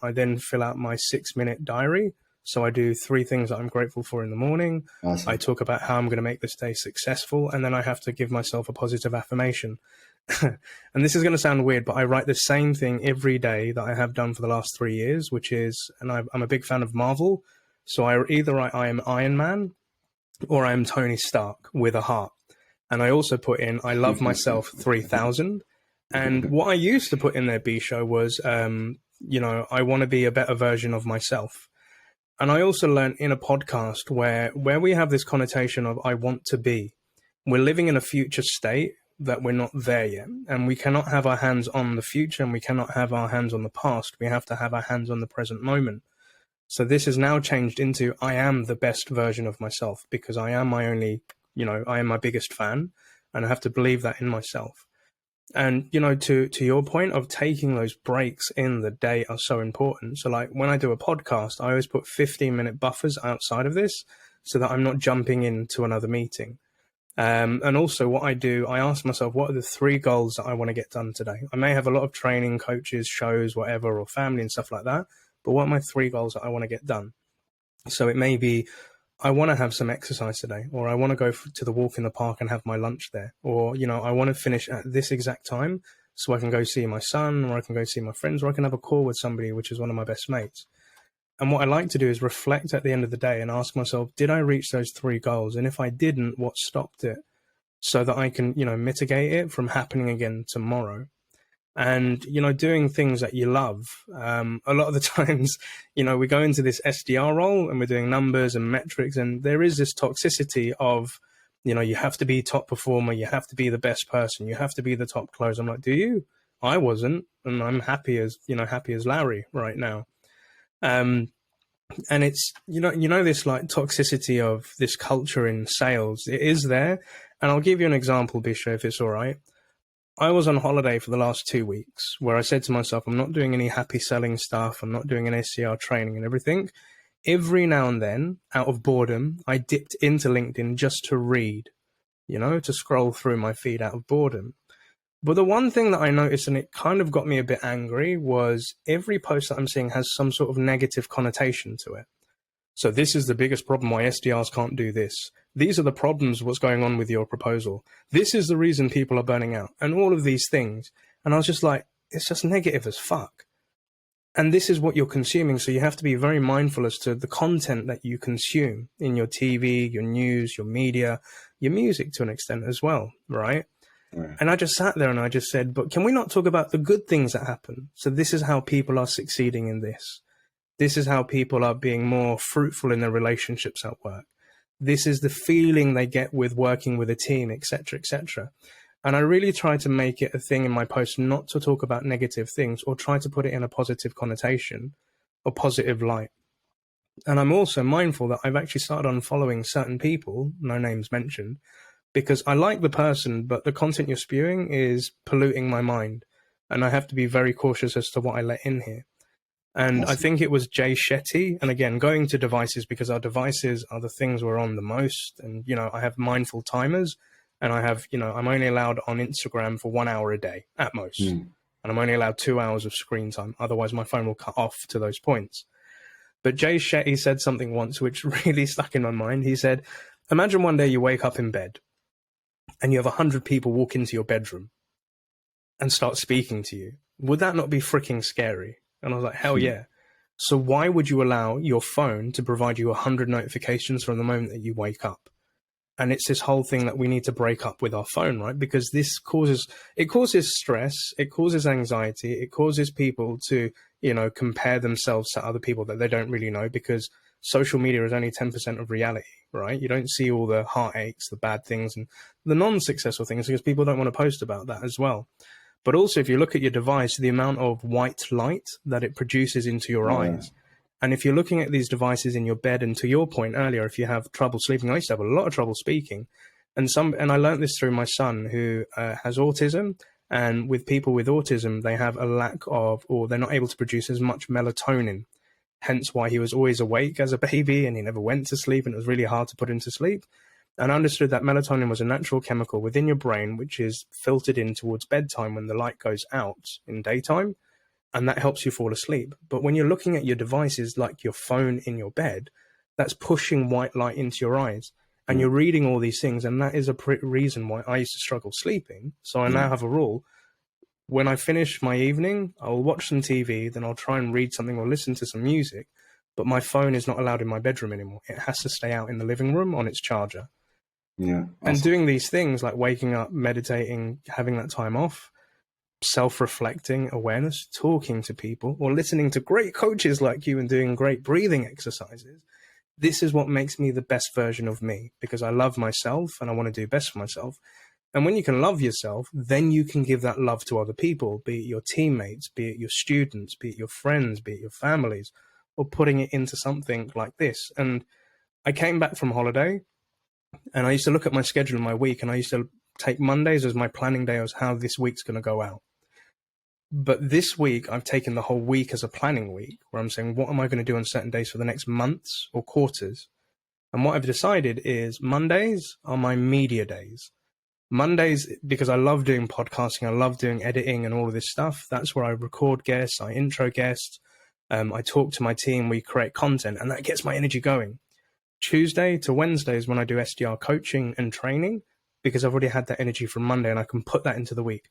I then fill out my 6-minute diary. So I do 3 things that I'm grateful for in the morning.
Awesome.
I talk about how I'm going to make this day successful. And then I have to give myself a positive affirmation. And this is going to sound weird, but I write the same thing every day that I have done for the last 3 years, which is, and I'm a big fan of Marvel. So I either write I am Iron Man or I am Tony Stark with a heart. And I also put in, I love myself 3000. And what I used to put in there, Bisho, was, you know, I want to be a better version of myself. And I also learned in a podcast where we have this connotation of I want to be, we're living in a future state that we're not there yet. And we cannot have our hands on the future and we cannot have our hands on the past. We have to have our hands on the present moment. So this has now changed into I am the best version of myself because I am my only, you know, I am my biggest fan and I have to believe that in myself. And, you know, to your point of taking those breaks in the day are so important. So like when I do a podcast, I always put 15-minute buffers outside of this so that I'm not jumping into another meeting. And also what I do, I ask myself, what are the 3 goals that I want to get done today? I may have a lot of training, coaches, shows, whatever, or family and stuff like that. But what are my 3 goals that I want to get done? So it may be, I want to have some exercise today, or I want to go to the walk in the park and have my lunch there. Or, you know, I want to finish at this exact time so I can go see my son, or I can go see my friends, or I can have a call with somebody, which is one of my best mates. And what I like to do is reflect at the end of the day and ask myself, did I reach those 3 goals? And if I didn't, what stopped it? So that I can, you know, mitigate it from happening again tomorrow. And, you know, doing things that you love. A lot of the times, you know, we go into this SDR role and we're doing numbers and metrics, and there is this toxicity of, you know, you have to be top performer, you have to be the best person, you have to be the top closer. I'm like, do you? I wasn't, and I'm happy as Larry right now. And it's, you know, this like toxicity of this culture in sales, it is there. And I'll give you an example, Bisho, if it's all right. I was on holiday for the last 2 weeks where I said to myself, I'm not doing any HappySelling stuff. I'm not doing an SDR training and everything. Every now and then, out of boredom, I dipped into LinkedIn just to read, you know, to scroll through my feed out of boredom. But the one thing that I noticed, and it kind of got me a bit angry, was every post that I'm seeing has some sort of negative connotation to it. So this is the biggest problem why SDRs can't do this. These are the problems, what's going on with your proposal. This is the reason people are burning out, and all of these things. And I was just like, it's just negative as fuck. And this is what you're consuming. So you have to be very mindful as to the content that you consume in your TV, your news, your media, your music to an extent as well, right? Right. And I just sat there and I just said, but can we not talk about the good things that happen? So this is how people are succeeding in this. This is how people are being more fruitful in their relationships at work. This is the feeling they get with working with a team, etc., etc. And I really try to make it a thing in my post not to talk about negative things or try to put it in a positive connotation or positive light. And I'm also mindful that I've actually started unfollowing certain people, no names mentioned, because I like the person, but the content you're spewing is polluting my mind. and I have to be very cautious as to what I let in here. And I think it was Jay Shetty. And again, going to devices, because our devices are the things we're on the most. And, you know, I have mindful timers, and I have, you know, I'm only allowed on Instagram for 1 hour a day at most. And I'm only allowed 2 hours of screen time. Otherwise, my phone will cut off to those points. But Jay Shetty said something once which really stuck in my mind. He said, imagine one day you wake up in bed and you have 100 people walk into your bedroom and start speaking to you. Would that not be freaking scary? And I was like, hell yeah. So why would you allow your phone to provide you 100 notifications from the moment that you wake up? And it's this whole thing that we need to break up with our phone, right? Because this causes stress, it causes anxiety, it causes people to, you know, compare themselves to other people that they don't really know, because social media is only 10% of reality, right? You don't see all the heartaches, the bad things, and the non-successful things, because people don't want to post about that as well. But also, if you look at your device, the amount of white light that it produces into your eyes. And if you're looking at these devices in your bed, and to your point earlier, if you have trouble sleeping, I used to have a lot of trouble speaking. And I learned this through my son, who has autism. And with people with autism, they have a lack of, or they're not able to produce as much melatonin. Hence why he was always awake as a baby and he never went to sleep, and it was really hard to put him to sleep. And I understood that melatonin was a natural chemical within your brain, which is filtered in towards bedtime when the light goes out in daytime, and that helps you fall asleep. But when you're looking at your devices like your phone in your bed, that's pushing white light into your eyes, and you're reading all these things, and that is a reason why I used to struggle sleeping. So I now have a rule. When I finish my evening, I'll watch some TV, then I'll try and read something or listen to some music, but my phone is not allowed in my bedroom anymore. It has to stay out in the living room on its charger.
Yeah, awesome.
And doing these things like waking up, meditating, having that time off, self-reflecting, awareness, talking to people, or listening to great coaches like you and doing great breathing exercises, this is what makes me the best version of me, because I love myself and I want to do best for myself. And when you can love yourself, then you can give that love to other people, be it your teammates, be it your students, be it your friends, be it your families, or putting it into something like this. And I came back from holiday, and I used to look at my schedule in my week, and I used to take Mondays as my planning day as how this week's going to go out. But this week, I've taken the whole week as a planning week, where I'm saying, what am I going to do on certain days for the next months or quarters? And what I've decided is Mondays are my media days. Mondays, because I love doing podcasting, I love doing editing and all of this stuff. That's where I record guests, I intro guests, I talk to my team, we create content, and that gets my energy going. Tuesday to Wednesday is when I do SDR coaching and training, because I've already had that energy from Monday and I can put that into the week.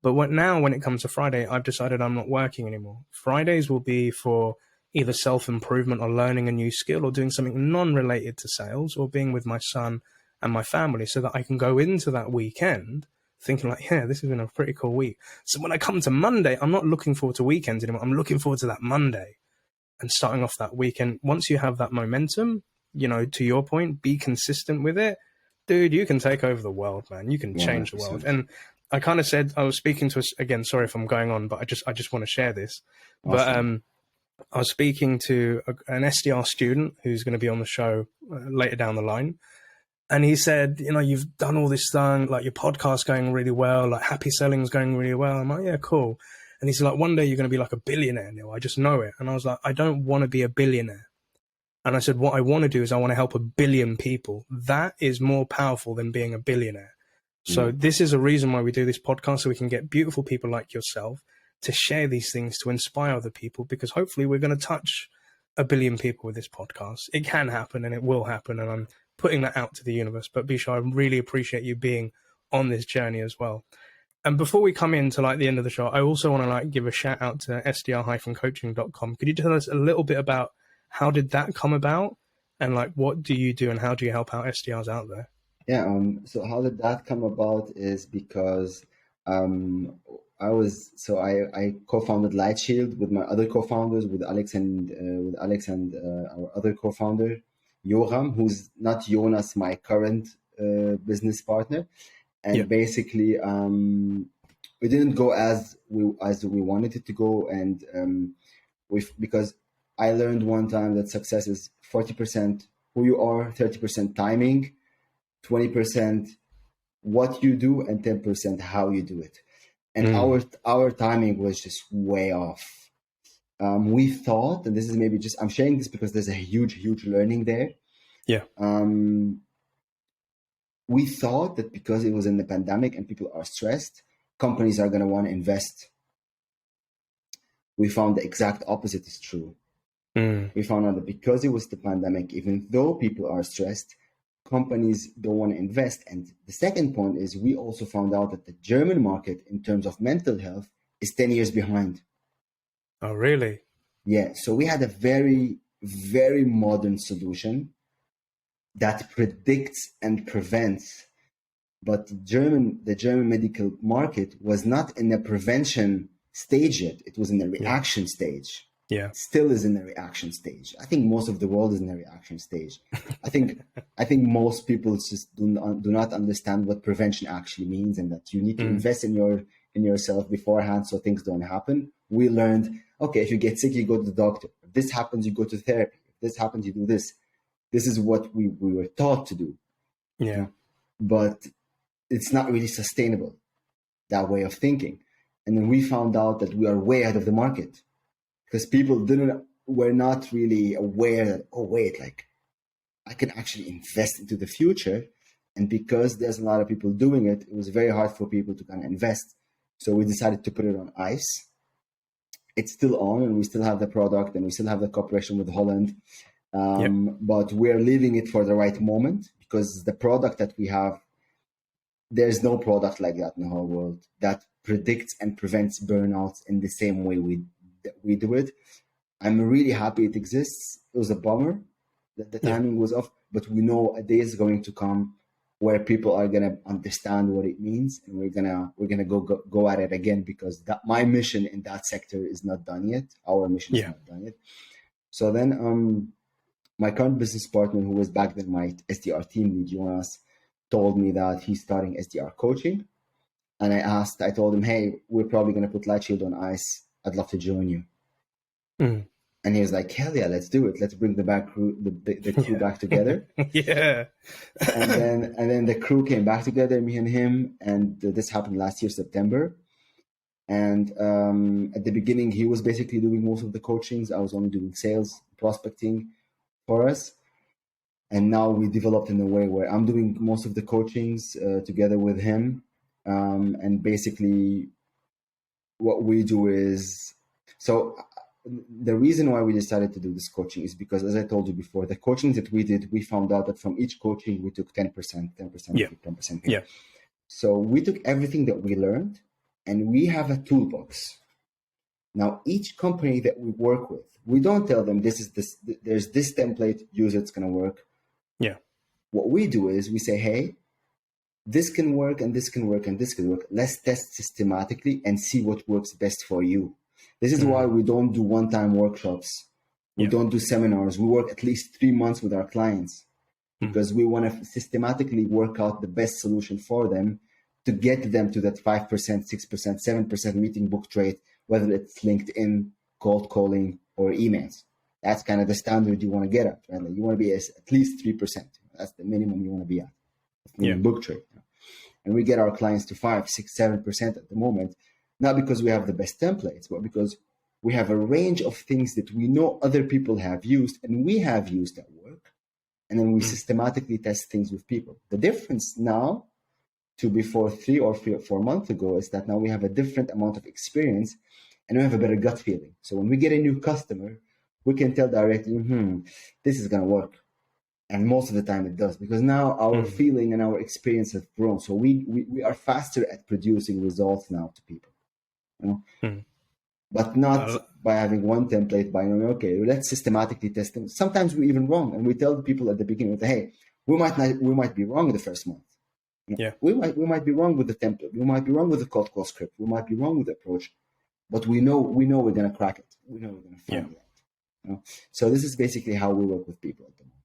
But now when it comes to Friday, I've decided I'm not working anymore. Fridays will be for either self-improvement or learning a new skill or doing something non-related to sales or being with my son and my family, so that I can go into that weekend thinking like, yeah, this has been a pretty cool week. So when I come to Monday, I'm not looking forward to weekends anymore. I'm looking forward to that Monday and starting off that weekend. Once you have that momentum, you know, to your point, be consistent with it, dude, you can take over the world, man. You can change the world. And I kind of said, I was speaking to us again, sorry if I'm going on, but I just want to share this. Awesome. But I was speaking to an SDR student who's going to be on the show later down the line. And he said, you know, you've done all this stuff, like your podcast going really well, like HappySelling is going really well. I'm like, yeah, cool. And he's like, one day you're going to be like a billionaire, Neil. I just know it. And I was like, I don't want to be a billionaire. And I said, what I want to do is I want to help 1 billion people. That is more powerful than being a billionaire. So this is a reason why we do this podcast, so we can get beautiful people like yourself to share these things, to inspire other people, because hopefully we're going to touch 1 billion people with this podcast. It can happen and it will happen. And I'm putting that out to the universe. But Bisho, I really appreciate you being on this journey as well. And before we come into like the end of the show, I also want to like give a shout out to SDR-coaching.com. Could you tell us a little bit about how did that come about, and like what do you do and how do you help out SDRs out there?
Yeah, so how did that come about is because I co-founded Light-Sheild with my other co-founders, with Alex and our other co-founder, Yoram, who's not Jonas, my current business partner. And basically, we didn't go as we wanted it to go. And because I learned one time that success is 40% who you are, 30% timing, 20% what you do, and 10% how you do it. And our timing was just way off. We thought, and this is maybe just, I'm sharing this because there's a huge learning there.
Yeah.
We thought that because it was in the pandemic and people are stressed, companies are going to want to invest. We found the exact opposite is true. We found out that because it was the pandemic, even though people are stressed, companies don't want to invest. And the second point is we also found out that the German market in terms of mental health is 10 years behind.
Oh, really?
Yeah. So we had a very, very modern solution that predicts and prevents. But the German medical market was not in the prevention stage yet. It was in the reaction stage.
Yeah.
Still is in the reaction stage. I think most of the world is in the reaction stage. I think most people just do not understand what prevention actually means, and that you need to invest in yourself beforehand so things don't happen. We learned, okay, if you get sick, you go to the doctor. If this happens, you go to therapy. If this happens, you do this. This is what we were taught to do.
Yeah.
But it's not really sustainable, that way of thinking. And then we found out that we are way ahead of the market. Because people were not really aware that, oh, wait, like I can actually invest into the future. And because there's a lot of people doing it, it was very hard for people to kind of invest. So we decided to put it on ice. It's still on, and we still have the product, and we still have the cooperation with Holland. But we're leaving it for the right moment, because the product that we have, there's no product like that in the whole world that predicts and prevents burnouts in the same way we do it. I'm really happy it exists. It was a bummer that the timing was off, but we know a day is going to come where people are gonna understand what it means, and we're gonna go at it again, because my mission in that sector is not done yet. Our mission is not done yet. So then, my current business partner, who was back then my SDR team lead, Jonas, told me that he's starting SDR coaching, and I told him, hey, we're probably gonna put Light-Sheild on ice. I'd love to join you. And he was like, hell yeah, let's do it. Let's bring the crew back together.
Yeah.
and then the crew came back together, me and him. And this happened last year, September. And at the beginning, he was basically doing most of the coachings. I was only doing sales, prospecting for us. And now we developed in a way where I'm doing most of the coachings together with him. And basically what we do is, so the reason why we decided to do this coaching is because, as I told you before, the coachings that we did, we found out that from each coaching, we took 10%, 10%.
Yeah.
So we took everything that we learned, and we have a toolbox. Now, each company that we work with, we don't tell them there's this template, use it, it's going to work.
Yeah.
What we do is we say, hey, this can work, and this can work, and this can work. Let's test systematically and see what works best for you. This is why we don't do one-time workshops. We don't do seminars. We work at least 3 months with our clients, because we want to systematically work out the best solution for them to get them to that 5%, 6%, 7% meeting book rate, whether it's LinkedIn, cold calling, or emails. That's kind of the standard you want to get at, right? Like you want to be at least 3%. That's the minimum you want to be at. Book trade. And we get our clients to 5, 6, 7% at the moment, not because we have the best templates, but because we have a range of things that we know other people have used and we have used at work. And then we systematically test things with people. The difference now to before 3 or 4 months ago is that now we have a different amount of experience and we have a better gut feeling. So when we get a new customer, we can tell directly, this is going to work. And most of the time it does, because now our feeling and our experience have grown. So we are faster at producing results now to people, but not by having one template, by knowing, okay, let's systematically test them. Sometimes we're even wrong. And we tell the people at the beginning, hey, we might be wrong in the first month. We might be wrong with the template. We might be wrong with the cold call script. We might be wrong with the approach, but we know we're going to crack it. We know we're going to find that. So this is basically how we work with people at the moment.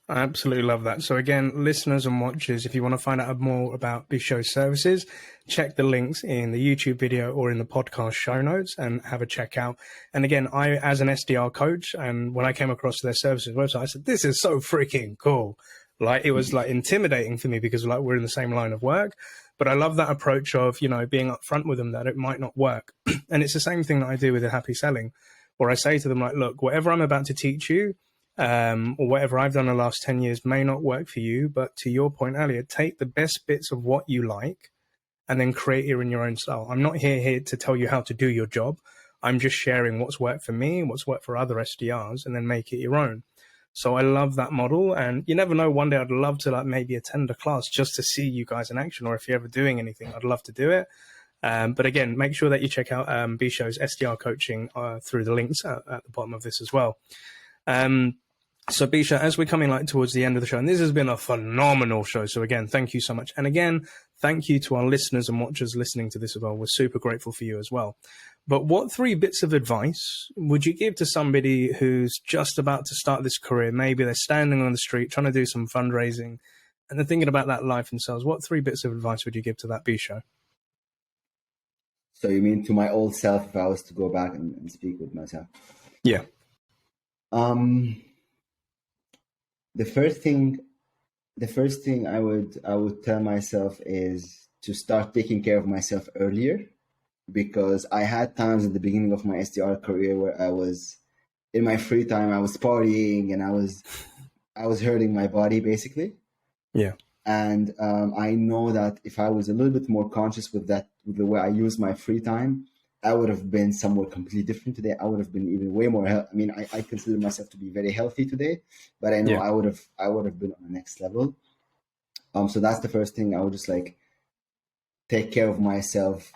I absolutely love that. So again, listeners and watchers, if you want to find out more about Bisho's services, check the links in the YouTube video or in the podcast show notes and have a check out. And again, I, as an SDR coach, and when I came across their services website, I said, this is so freaking cool. Like, it was like intimidating for me because like we're in the same line of work, But I love that approach of, being upfront with them that it might not work. And it's the same thing that I do with the Happy Selling, where I say to them, like, look, whatever I'm about to teach you, or whatever I've done the last 10 years may not work for you. But to your point earlier, take the best bits of what you like and then create it in your own style. I'm not here to tell you how to do your job. I'm just sharing what's worked for me, what's worked for other SDRs, and then make it your own. So I love that model. And you never know, one day I'd love to maybe attend a class just to see you guys in action, or if you're ever doing anything, I'd love to do it. But again, make sure that you check out Bisho's SDR coaching through the links at the bottom of this as well. So Bisho, as we're coming towards the end of the show, and this has been a phenomenal show. So again, thank you so much. And again, thank you to our listeners and watchers listening to this as well. We're super grateful for you as well. But what 3 bits of advice would you give to somebody who's just about to start this career? Maybe they're standing on the street trying to do some fundraising and they're thinking about that life and sales. What 3 bits of advice would you give to that Bisho?
So you mean to my old self, if I was to go back and speak with myself?
Yeah.
The first thing I would tell myself is to start taking care of myself earlier, because I had times at the beginning of my SDR career where I was in my free time, I was partying and I was hurting my body basically.
Yeah.
And I know that if I was a little bit more conscious with the way I use my free time, I would have been somewhere completely different today. I would have been even way more. I mean, I consider myself to be very healthy today, but I know I would have been on the next level. So that's the first thing. I would just take care of myself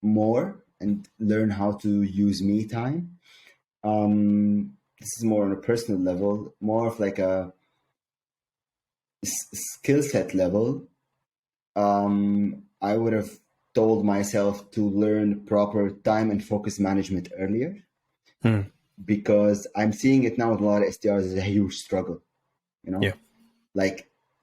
more and learn how to use me time. This is more on a personal level, more of a skill set level. I would have told myself to learn proper time and focus management earlier, because I'm seeing it now with a lot of SDRs as a huge struggle.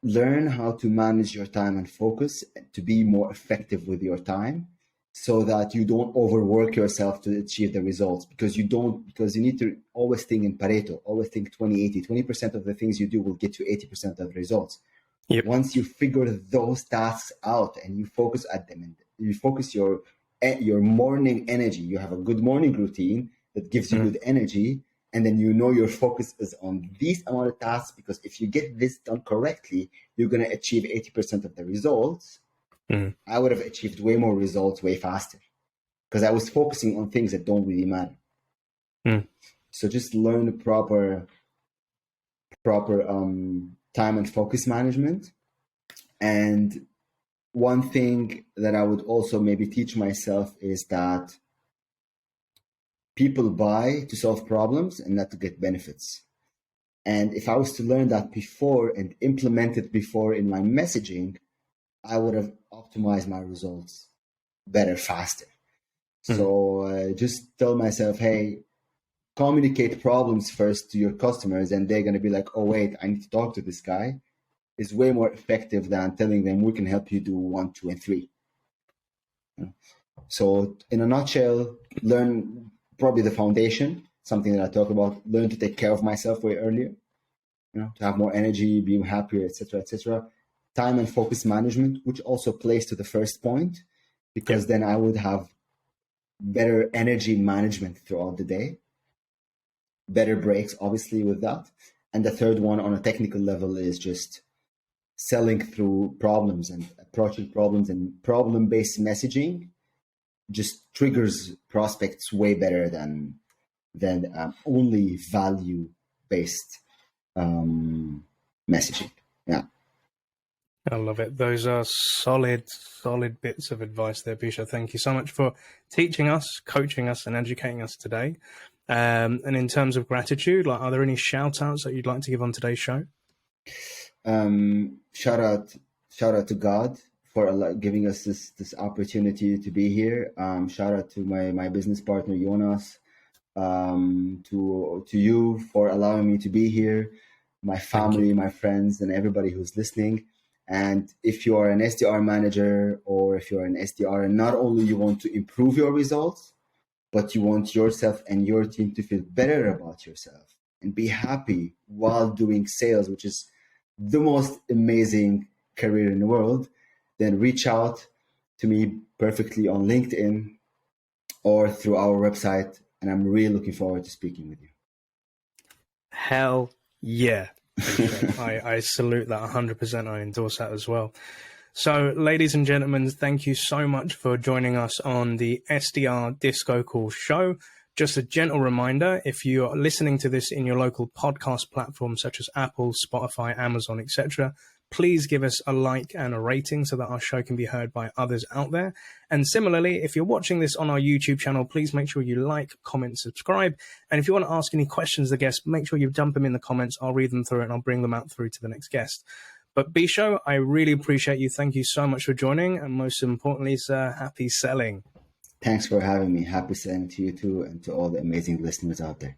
Learn how to manage your time and focus to be more effective with your time, so that you don't overwork yourself to achieve the results, because you need to always think in Pareto, always think 20-80. 20% of the things you do will get you 80% of the results.
Yep.
Once you figure those tasks out and you focus at them and you focus your morning energy, you have a good morning routine that gives you good energy, and then your focus is on these amount of tasks, because if you get this done correctly, you're going to achieve 80% of the results. I would have achieved way more results way faster, because I was focusing on things that don't really matter. So just learn proper time and focus management. And one thing that I would also maybe teach myself is that people buy to solve problems and not to get benefits. And if I was to learn that before and implement it before in my messaging, I would have optimized my results better, faster. So just tell myself, hey, communicate problems first to your customers, and they're going to be like, oh, wait, I need to talk to this guy. Is way more effective than telling them we can help you do 1, 2, and 3. So in a nutshell, learn probably the foundation, something that I talk about, learn to take care of myself way earlier, to have more energy, be happier, etc., etc. Time and focus management, which also plays to the first point, because then I would have better energy management throughout the day, better breaks, obviously, with that. And the third one on a technical level is just selling through problems and approaching problems, and problem-based messaging just triggers prospects way better than only value-based messaging. Yeah.
I love it. Those are solid bits of advice there, Bisho. Thank you so much for teaching us, coaching us, and educating us today. And in terms of gratitude, are there any shout outs that you'd like to give on today's show?
Shout out to God for giving us this opportunity to be here. Shout out to my business partner Jonas, to you for allowing me to be here, my family, my friends, and everybody who's listening. And if you are an SDR manager, or if you're an SDR, and not only you want to improve your results, but you want yourself and your team to feel better about yourself and be happy while doing sales, which is the most amazing career in the world, then reach out to me perfectly on LinkedIn or through our website. And I'm really looking forward to speaking with you.
Hell yeah. I salute that 100%. I endorse that as well. So, ladies and gentlemen, thank you so much for joining us on the SDR DiscoCall show. Just a gentle reminder, if you are listening to this in your local podcast platform, such as Apple, Spotify, Amazon, etc., please give us a like and a rating so that our show can be heard by others out there. And similarly, if you're watching this on our YouTube channel, please make sure you like, comment, subscribe. And if you want to ask any questions to the guest, make sure you dump them in the comments. I'll read them through and I'll bring them out through to the next guest. But Bisho, I really appreciate you. Thank you so much for joining. And most importantly, sir, happy selling.
Thanks for having me. Happy selling to you too and to all the amazing listeners out there.